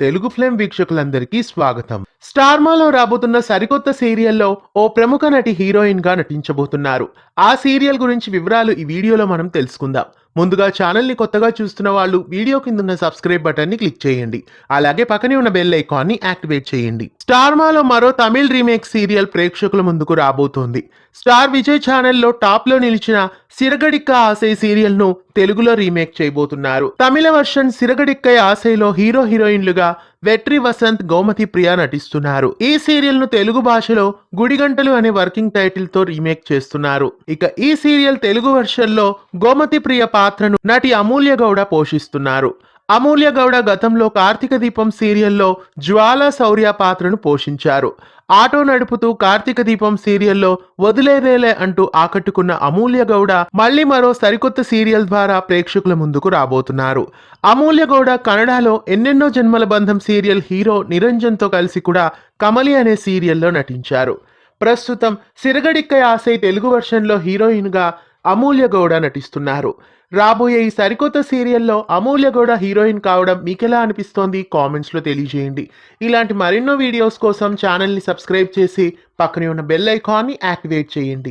Telugu film వీక్షకులందరికీ స్వాగతం. Star మాలో రాబోతున్న సరికొత్త సీరియల్లో ఓ ప్రముఖ నటి హీరోయిన్ గా నటించబోతున్నారు. ఆ సీరియల్ గురించి వివరాలు ఈ వీడియోలో మనం తెలుసుకుందాం. ముందుగా ఛానల్ ని కొత్తగా చూస్తున్న వాళ్ళు వీడియో కింద ఉన్న సబ్స్క్రైబ్ బటన్ ని క్లిక్ చేయండి. అలాగే పక్కనే ఉన్న బెల్ ఐకాన్ ని యాక్టివేట్ చేయండి. స్టార్ మాలో మరో తమిళ్ రీమేక్ సీరియల్ ప్రేక్షకుల ముందుకు రాబోతోంది. స్టార్ విజయ్ ఛానల్లో టాప్ లో నిలిచిన సిరగడిక్క ఆసై సీరియల్ ను తెలుగులో రీమేక్ చేయబోతున్నారు. తమిళ వర్షన్ సిరగడిక్కై ఆసైలో హీరో హీరోయిన్లుగా వెట్రి వసంత్, గోమతి ప్రియా నటిస్తున్నారు. ఈ సీరియల్ ను తెలుగు భాషలో గుడిగంటలు అనే వర్కింగ్ టైటిల్ తో రీమేక్ చేస్తున్నారు. ఇక ఈ సీరియల్ తెలుగు వర్షన్ లో గోమతి ప్రియ పాత్రను నటి అమూల్య గౌడ పోషిస్తున్నారు. అమూల్య గౌడ గతంలో కార్తీక దీపం సీరియల్లో జ్వాల శౌర్య పాత్రను పోషించారు. ఆటో నడుపుతూ కార్తీక దీపం సీరియల్లో వదిలేదేలే అంటూ ఆకట్టుకున్న అమూల్య గౌడ మళ్ళీ మరో సరికొత్త సీరియల్ ద్వారా ప్రేక్షకుల ముందుకు రాబోతున్నారు. అమూల్య గౌడ కన్నడలో ఎన్నెన్నో జన్మల బంధం సీరియల్ హీరో నిరంజన్ తో కలిసి కూడా కమలి అనే సీరియల్లో నటించారు. ప్రస్తుతం సిరగడిక్కై ఆసై తెలుగు వర్షన్లో హీరోయిన్ గా అమూల్య గౌడ నటిస్తున్నారు. రాబోయే ఈ సరికొత్త సీరియల్లో అమూల్య గౌడ హీరోయిన్ కావడం మీకెలా అనిపిస్తోంది? కామెంట్స్ లో తెలియజేయండి. ఇలాంటి మరెన్నో వీడియోస్ కోసం ఛానల్ ని సబ్స్క్రైబ్ చేసి పక్కనే ఉన్న బెల్ ఐకాన్ ని యాక్టివేట్ చేయండి.